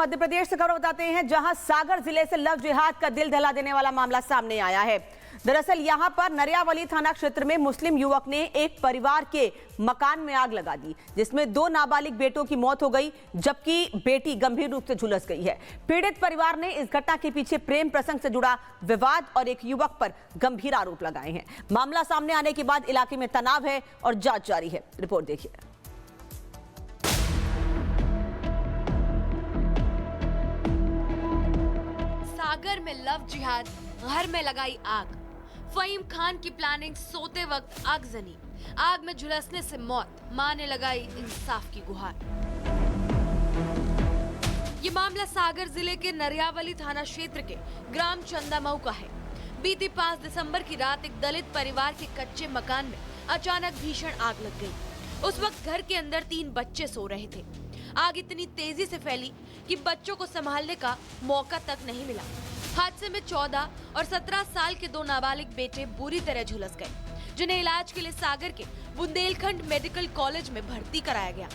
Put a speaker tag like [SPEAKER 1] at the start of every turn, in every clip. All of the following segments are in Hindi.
[SPEAKER 1] मध्य प्रदेश से खबर बताते हैं, जहां सागर जिले से लव जिहाद का दिल दहला देने वाला मामला सामने आया है। दरअसल यहां पर नरियावली थाना क्षेत्र में मुस्लिम युवक ने एक परिवार के मकान में आग लगा दी, जिसमें 2 नाबालिग बेटों की मौत हो गई, जबकि बेटी गंभीर रूप से झुलस गई है। पीड़ित परिवार ने इस घटना के पीछे प्रेम प्रसंग से जुड़ा विवाद और एक युवक पर गंभीर आरोप लगाए हैं। मामला सामने आने के बाद इलाके में तनाव है और जांच जारी है। रिपोर्ट देखिए।
[SPEAKER 2] सागर में लव जिहाद, घर में लगाई आग। फहीम खान की प्लानिंग, सोते वक्त आगजनी, आग में झुलसने से मौत, मां ने लगाई इंसाफ की गुहार। ये मामला सागर जिले के नरियावली थाना क्षेत्र के ग्राम चंदामऊ का है। बीती 5 दिसंबर की रात एक दलित परिवार के कच्चे मकान में अचानक भीषण आग लग गई। उस वक्त घर के अंदर 3 बच्चे सो रहे थे। आग इतनी तेजी से फैली कि बच्चों को संभालने का मौका तक नहीं मिला। हादसे में 14 और 17 साल के 2 नाबालिग बेटे बुरी तरह झुलस गए, जिन्हें इलाज के लिए सागर के बुंदेलखंड मेडिकल कॉलेज में भर्ती कराया गया।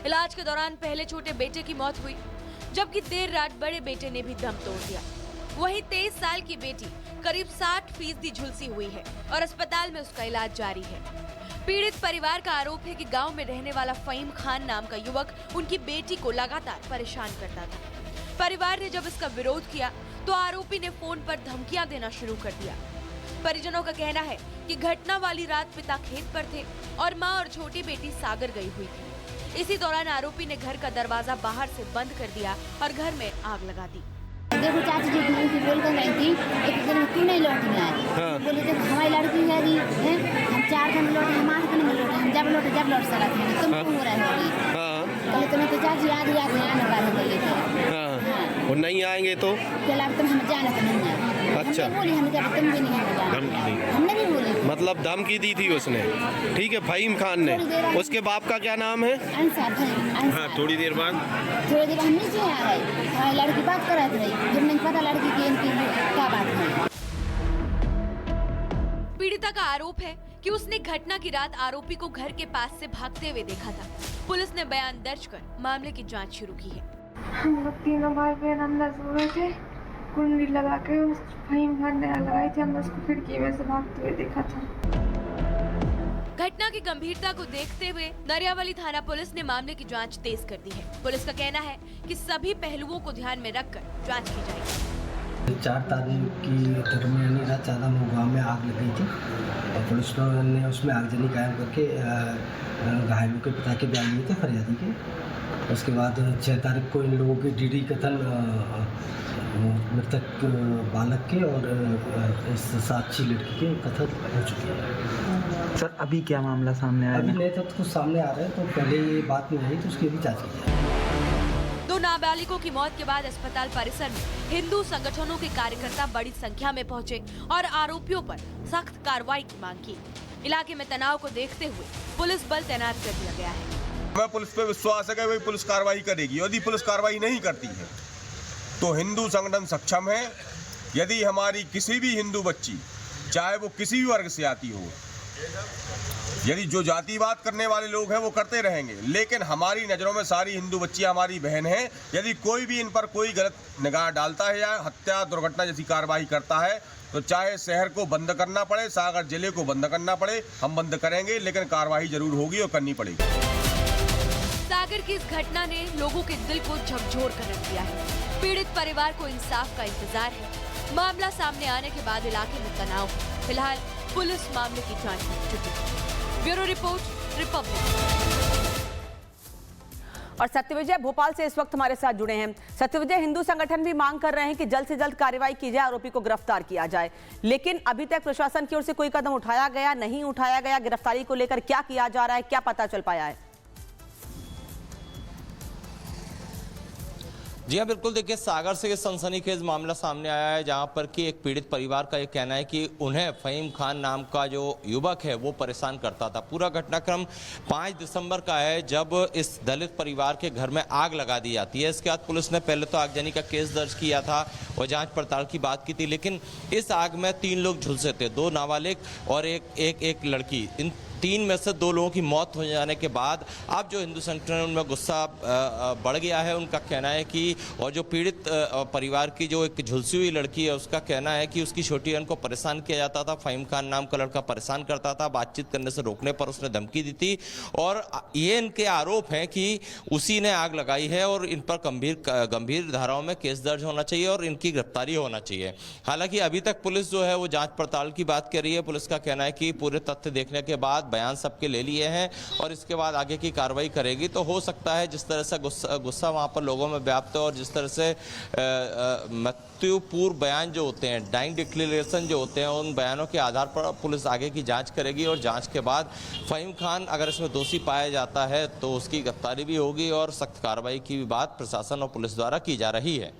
[SPEAKER 2] इलाज के दौरान पहले छोटे बेटे की मौत हुई, जबकि देर रात बड़े बेटे ने भी दम तोड़ दिया। वहीं 23 साल की बेटी करीब 60% झुलसी हुई है और अस्पताल में उसका इलाज जारी है। पीड़ित परिवार का आरोप है कि गांव में रहने वाला फहीम खान नाम का युवक उनकी बेटी को लगातार परेशान करता था। परिवार ने जब इसका विरोध किया तो आरोपी ने फोन पर धमकियां देना शुरू कर दिया। परिजनों का कहना है कि घटना वाली रात पिता खेत पर थे और मां और छोटी बेटी सागर गई हुई थी। इसी दौरान आरोपी ने घर का दरवाजा बाहर से बंद कर दिया और घर में आग लगा दी।
[SPEAKER 3] देखो चाची जी बोल कर गई थी, एक दिन क्यों नहीं लौट आए? बोले थे हमारी लड़की है दी है, हम 4 दिन लौटे, हम 8 दिन में लौटे, हम जब लौट सका थे, तुम क्यों हो रहे हो? कल तुम्हें तो चाची याद आने वाले बोले थे।
[SPEAKER 4] और नहीं आएंगे तो
[SPEAKER 3] क्या तुम हम जाना तो नहीं आए? अच्छा, बोली हम जब तुम भी नहीं आए, हमने भी बोले,
[SPEAKER 4] मतलब धमकी दी थी उसने। ठीक है, फहीम खान ने। उसके बाप का क्या नाम है?
[SPEAKER 3] अंसार।
[SPEAKER 4] थोड़ी देर बाद
[SPEAKER 3] हम नीचे आ गए, हमारी लड़की बात कर रही थी, जब नहीं पता लड़की की इनकी क्या बात है।
[SPEAKER 2] पीड़िता का आरोप है कि उसने घटना की रात आरोपी को घर के पास से भागते हुए देखा था। पुलिस ने बयान दर्ज कर मामले की जांच शुरू की है।
[SPEAKER 5] हम लोग तीनों भाई बहन अंदर सो रहे थे, कुंडी लगा के उस फहीम खान ने लगाई थी, हमने उसको खिड़की में से भागते हुए देखा था।
[SPEAKER 2] घटना की गंभीरता को देखते हुए नरियावली थाना पुलिस ने मामले की जांच तेज कर दी है। पुलिस का कहना है कि सभी पहलुओं को ध्यान में रखकर जांच की जाएगी।
[SPEAKER 6] 4 तारीख की दरमियानी रात चंदामऊ गाँव में आग लगी थी और पुलिस ने उसमें आगजनी कायम करके घायलों के पिता के बयान लिए थे, फरियादी के। उसके बाद 6 तारीख को इन लोगों की डीडी कथन मृतक बालक के और इस साक्षी लड़की के कथन हो चुकी है।
[SPEAKER 7] सर अभी क्या मामला सामने आया?
[SPEAKER 6] अभी नए तथ्य कुछ सामने आ रहे हैं, तो पहले ये बात नहीं आई तो उसकी भी जांच की जाए।
[SPEAKER 2] 2 नाबालिगों की मौत के बाद अस्पताल परिसर में हिंदू संगठनों के कार्यकर्ता बड़ी संख्या में पहुंचे और आरोपियों पर सख्त कार्रवाई की मांग की। इलाके में तनाव को देखते हुए पुलिस बल तैनात कर दिया गया है।
[SPEAKER 8] हमें पुलिस पे विश्वास है कि वही पुलिस कार्रवाई करेगी। यदि पुलिस कार्रवाई नहीं करती है तो हिंदू संगठन सक्षम है। यदि हमारी किसी भी हिंदू बच्ची, चाहे वो किसी भी वर्ग से आती हो, यदि जो जातिवाद करने वाले लोग हैं वो करते रहेंगे, लेकिन हमारी नज़रों में सारी हिंदू बच्चियां हमारी बहन हैं। यदि कोई भी इन पर कोई गलत निगाह डालता है या हत्या दुर्घटना जैसी कार्रवाई करता है तो चाहे शहर को बंद करना पड़े, सागर जिले को बंद करना पड़े, हम बंद करेंगे, लेकिन कार्रवाई जरूर होगी और करनी पड़ेगी।
[SPEAKER 2] सागर की इस घटना ने लोगों के दिल को झकझोर कर रख दिया है। पीड़ित परिवार को इंसाफ का इंतजार है। मामला सामने आने के बाद इलाके में तनाव है। फिलहाल पुलिस मामले की जांच में जुटी है। Bureau report, Republic.
[SPEAKER 1] और सत्यविजय भोपाल से इस वक्त हमारे साथ जुड़े हैं। सत्यविजय, हिंदू संगठन भी मांग कर रहे हैं कि जल्द से जल्द कार्रवाई की जाए, आरोपी को गिरफ्तार किया जाए, लेकिन अभी तक प्रशासन की ओर से कोई कदम उठाया गया नहीं उठाया गया? गिरफ्तारी को लेकर क्या किया जा रहा है, क्या पता चल पाया है?
[SPEAKER 9] जी हाँ, बिल्कुल। देखिए, सागर से ये सनसनीखेज मामला सामने आया है, जहां पर कि एक पीड़ित परिवार का ये कहना है कि उन्हें फहीम खान नाम का जो युवक है वो परेशान करता था। पूरा घटनाक्रम 5 दिसंबर का है, जब इस दलित परिवार के घर में आग लगा दी जाती है। इसके बाद पुलिस ने पहले तो आगजनी का केस दर्ज किया था और जांच पड़ताल की बात की थी, लेकिन इस आग में 3 लोग झुलसे थे, 2 नाबालिग और एक लड़की। इन 3 में से 2 लोगों की मौत हो जाने के बाद अब जो हिंदू संगठन में गुस्सा बढ़ गया है। उनका कहना है कि और जो पीड़ित परिवार की जो एक झुलसी हुई लड़की है उसका कहना है कि उसकी छोटी बहन को परेशान किया जाता था। फ़हीम खान नाम का लड़का परेशान करता था, बातचीत करने से रोकने पर उसने धमकी दी थी और ये इनके आरोप हैं कि उसी ने आग लगाई है और इन पर गंभीर धाराओं में केस दर्ज होना चाहिए और इनकी गिरफ्तारी होना चाहिए। हालांकि अभी तक पुलिस जो है वो जांच पड़ताल की बात कर रही है। पुलिस का कहना है कि पूरे तथ्य देखने के बाद बयान सबके ले लिए हैं और इसके बाद आगे की कार्रवाई करेगी। तो हो सकता है जिस तरह से गुस्सा वहाँ पर लोगों में व्याप्त है और जिस तरह से मृत्यु पूर्व बयान जो होते हैं, डाइंग डिक्लेरेशन जो होते हैं, उन बयानों के आधार पर पुलिस आगे की जांच करेगी और जांच के बाद फ़हीम खान अगर इसमें दोषी पाया जाता है तो उसकी गिरफ्तारी भी होगी और सख्त कार्रवाई की भी बात प्रशासन और पुलिस द्वारा की जा रही है।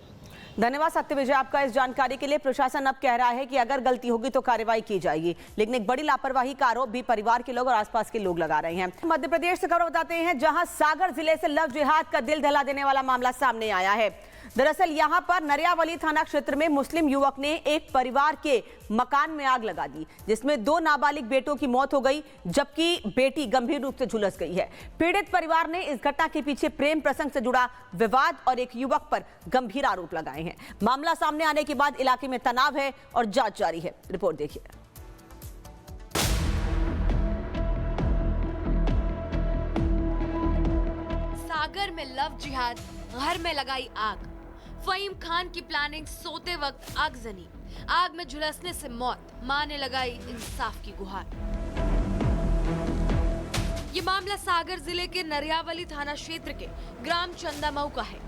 [SPEAKER 1] धन्यवाद सत्य विजय आपका इस जानकारी के लिए। प्रशासन अब कह रहा है कि अगर गलती होगी तो कार्रवाई की जाएगी, लेकिन एक बड़ी लापरवाही का आरोप भी परिवार के लोग और आसपास के लोग लगा रहे हैं। मध्य प्रदेश से खबर बताते हैं जहां सागर जिले से लव जिहाद का दिल दहला देने वाला मामला सामने आया है। दरअसल यहां पर नरियावली थाना क्षेत्र में मुस्लिम युवक ने एक परिवार के मकान में आग लगा दी, जिसमें 2 नाबालिग बेटों की मौत हो गई जबकि बेटी गंभीर रूप से झुलस गई है। पीड़ित परिवार ने इस घटना के पीछे प्रेम प्रसंग से जुड़ा विवाद और एक युवक पर गंभीर आरोप लगाए हैं। मामला सामने आने के बाद इलाके में तनाव है और जांच जारी है। रिपोर्ट देखिए।
[SPEAKER 2] सागर में लव जिहाद, घर में लगाई आग। फ़हीम खान की प्लानिंग, सोते वक्त आगजनी, आग में झुलसने से मौत, मां ने लगाई इंसाफ की गुहार। ये मामला सागर जिले के नरियावली थाना क्षेत्र के ग्राम चंदामऊ का है।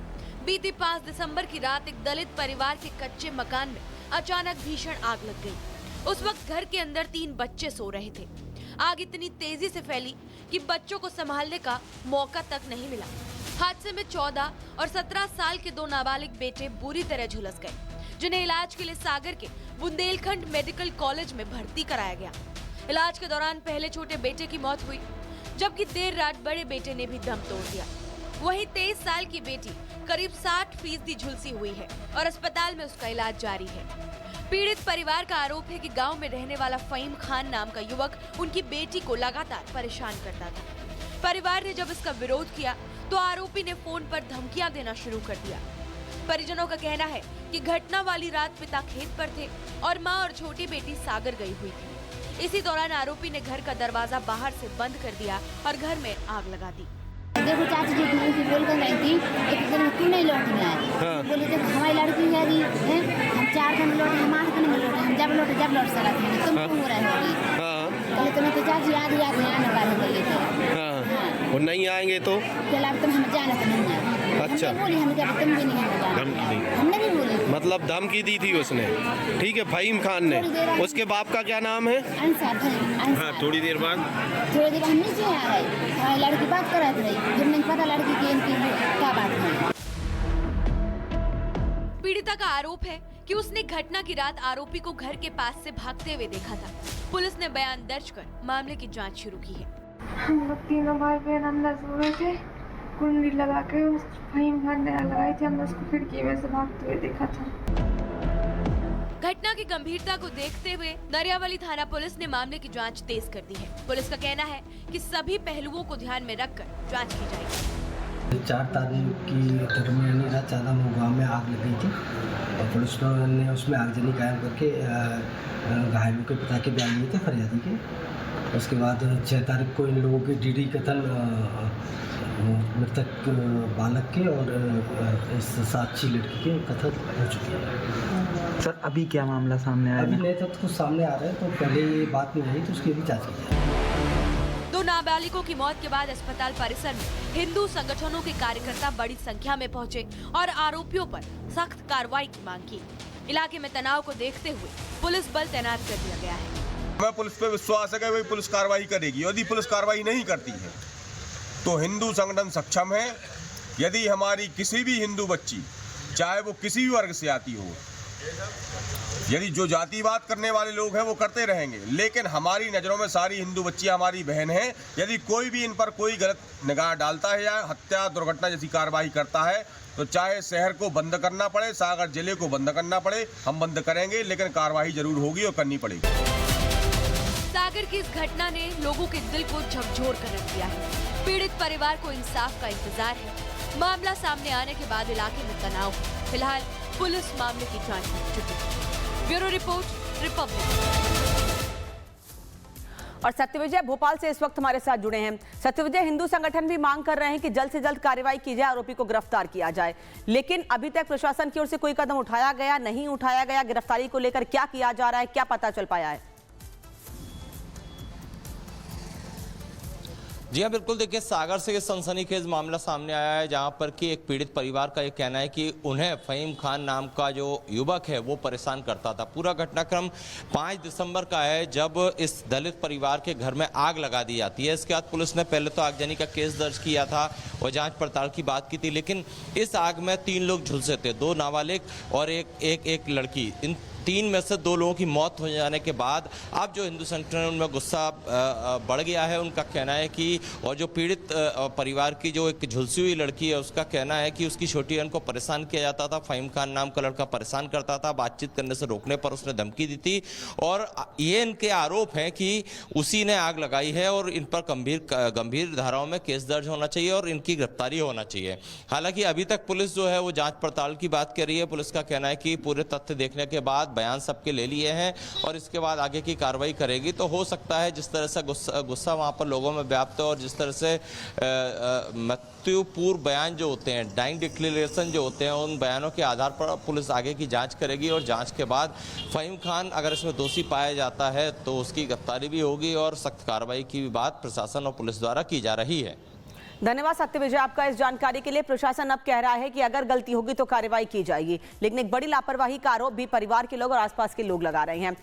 [SPEAKER 2] बीती 5 दिसंबर की रात एक दलित परिवार के कच्चे मकान में अचानक भीषण आग लग गई। उस वक्त घर के अंदर 3 बच्चे सो रहे थे। आग इतनी तेजी से फैली कि बच्चों को संभालने का मौका तक नहीं मिला। हादसे में 14 और 17 साल के 2 नाबालिग बेटे बुरी तरह झुलस गए, जिन्हें इलाज के लिए सागर के बुंदेलखंड मेडिकल कॉलेज में भर्ती कराया गया। इलाज के दौरान पहले छोटे बेटे की मौत हुई, जबकि देर रात बड़े बेटे ने भी दम तोड़ दिया। वहीं 23 साल की बेटी करीब 60% झुलसी हुई है और अस्पताल में उसका इलाज जारी है। पीड़ित परिवार का आरोप है कि गांव में रहने वाला फ़हीम खान नाम का युवक उनकी बेटी को लगातार परेशान करता था। परिवार ने जब इसका विरोध किया तो आरोपी ने फोन पर धमकियां देना शुरू कर दिया। परिजनों का कहना है कि घटना वाली रात पिता खेत पर थे और मां और छोटी बेटी सागर गई हुई थी। इसी दौरान आरोपी ने घर का दरवाजा बाहर से बंद कर दिया और घर में आग लगा दी।
[SPEAKER 3] देखो चाची जी की बोल कर गई थी, एक दिन क्यों नहीं लौट गया? बोले थे हमारी लड़की है दी है, हम 4 दिन लौटे, हमारे दिन में लौटे, हम जब लौट सका थे, तुम क्यों हो रहे होगी? कहले तुम्हें तो चाची याद आने वाले बोले थे।
[SPEAKER 4] और नहीं आएंगे तो
[SPEAKER 3] तुम हम जाना तो नहीं आए।
[SPEAKER 4] अच्छा,
[SPEAKER 3] बोली हम जब तुम भी नहीं हमने भी बोले,
[SPEAKER 4] मतलब धमकी दी थी उसने। ठीक है, फ़हीम खान ने। उसके बाप का क्या नाम है?
[SPEAKER 3] अंसार।
[SPEAKER 4] हाँ, थोड़ी देर बाद
[SPEAKER 3] हम नीचे आ रहे, हमारी लड़की बात कर रही थी, जब नहीं पता लड़की की इनकी क्या बात है।
[SPEAKER 2] पीड़िता का आरोप है कि उसने घटना की रात आरोपी को घर के पास से भागते हुए देखा था। पुलिस ने बयान दर्ज कर मामले की जांच शुरू की है।
[SPEAKER 5] हम लोग तीनों भाई बहन अंदर सो रहे थे, कुंडी लगा के उस फ़हीम खान ने लगाई थी। हमने उसको खिड़की में से भागते हुए देखा था।
[SPEAKER 2] घटना की गंभीरता को देखते हुए नरियावली थाना पुलिस ने मामले की जांच तेज कर दी है। पुलिस का कहना है कि सभी पहलुओं को ध्यान में रखकर जांच की जाएगी।
[SPEAKER 6] 4 तारीख की दरमियानी रात चंदामऊ गाँव में आग लग गई थी और पुलिस ने उसमें आगजनी कायम करके घायलों के पिता के बयान लिए थे फरियादी के। उसके बाद 6 तारीख को इन लोगों के डीडी कथन मृतक बालक के और इस साक्षी लड़की के कथन हो चुके हैं।
[SPEAKER 7] सर अभी क्या मामला सामने आया?
[SPEAKER 6] अभी नए तथ्य कुछ सामने आ रहे हैं, तो पहले ये बात नहीं रही तो उसकी भी जांच की जाए।
[SPEAKER 2] 2 नाबालिगों की मौत के बाद अस्पताल परिसर में हिंदू संगठनों के कार्यकर्ता बड़ी संख्या में पहुंचे और आरोपियों पर सख्त कार्रवाई की मांग की। इलाके में तनाव को देखते हुए पुलिस बल तैनात कर दिया गया है।
[SPEAKER 8] हमें पुलिस पे विश्वास है कि वही पुलिस कार्रवाई करेगी। यदि पुलिस कार्रवाई नहीं करती है तो हिंदू संगठन सक्षम है। यदि हमारी किसी भी हिंदू बच्ची, चाहे वो किसी भी वर्ग से आती हो, यदि जो जातिवाद करने वाले लोग हैं वो करते रहेंगे, लेकिन हमारी नज़रों में सारी हिंदू बच्चियां हमारी बहन हैं। यदि कोई भी इन पर कोई गलत निगाह डालता है या हत्या दुर्घटना जैसी कार्रवाई करता है तो चाहे शहर को बंद करना पड़े, सागर जिले को बंद करना पड़े, हम बंद करेंगे, लेकिन कार्रवाई जरूर होगी और करनी पड़ेगी।
[SPEAKER 2] सागर की इस घटना ने लोगों के दिल को झकझोर कर रख दिया है। पीड़ित परिवार को इंसाफ का इंतजार है। मामला सामने आने के बाद इलाके में तनाव है। फिलहाल पुलिस मामले की जांच में जुटी है। Bureau report, Republic.
[SPEAKER 1] और सत्यविजय भोपाल से इस वक्त हमारे साथ जुड़े हैं। सत्यविजय, हिंदू संगठन भी मांग कर रहे हैं कि जल्द से जल्द कार्रवाई की जाए, आरोपी को गिरफ्तार किया जाए, लेकिन अभी तक प्रशासन की ओर से कोई कदम उठाया गया नहीं उठाया गया। गिरफ्तारी को लेकर क्या किया जा रहा है, क्या पता चल पाया है?
[SPEAKER 9] जी हाँ, बिल्कुल। देखिए, सागर से सनसनीखेज मामला सामने आया है जहां पर कि एक पीड़ित परिवार का ये कहना है कि उन्हें फहीम खान नाम का जो युवक है वो परेशान करता था। पूरा घटनाक्रम 5 दिसंबर का है जब इस दलित परिवार के घर में आग लगा दी जाती है। इसके बाद पुलिस ने पहले तो आगजनी का केस दर्ज किया था और जांच पड़ताल की बात की थी, लेकिन इस आग में 3 लोग झुलसे थे, 2 नाबालिग और एक लड़की। इन 3 में से 2 लोगों की मौत हो जाने के बाद अब जो हिंदू संगठन उनमें गुस्सा बढ़ गया है। उनका कहना है कि और जो पीड़ित परिवार की जो एक झुलसी हुई लड़की है उसका कहना है कि उसकी छोटी बहन को परेशान किया जाता था। फहीम खान नाम का लड़का परेशान करता था, बातचीत करने से रोकने पर उसने धमकी दी थी और ये इनके आरोप हैं कि उसी ने आग लगाई है और इन पर गंभीर धाराओं में केस दर्ज होना चाहिए और इनकी गिरफ्तारी होना चाहिए। हालांकि अभी तक पुलिस जो है वो जांच पड़ताल की बात कर रही है। पुलिस का कहना है कि पूरे तथ्य देखने के बाद बयान सबके ले लिए हैं और इसके बाद आगे की कार्रवाई करेगी। तो हो सकता है जिस तरह से गुस्सा वहां पर लोगों में व्याप्त है और जिस तरह से मृत्यु पूर्व बयान जो होते हैं, डाइंग डिक्लेरेशन जो होते हैं, उन बयानों के आधार पर पुलिस आगे की जांच करेगी और जांच के बाद फहीम खान अगर इसमें दोषी पाया जाता है तो उसकी गिरफ्तारी भी होगी और सख्त कार्रवाई की बात प्रशासन और पुलिस द्वारा की जा रही है।
[SPEAKER 1] धन्यवाद सत्यविजय आपका इस जानकारी के लिए। प्रशासन अब कह रहा है कि अगर गलती होगी तो कार्रवाई की जाएगी, लेकिन एक बड़ी लापरवाही का आरोप भी परिवार के लोग और आसपास के लोग लगा रहे हैं।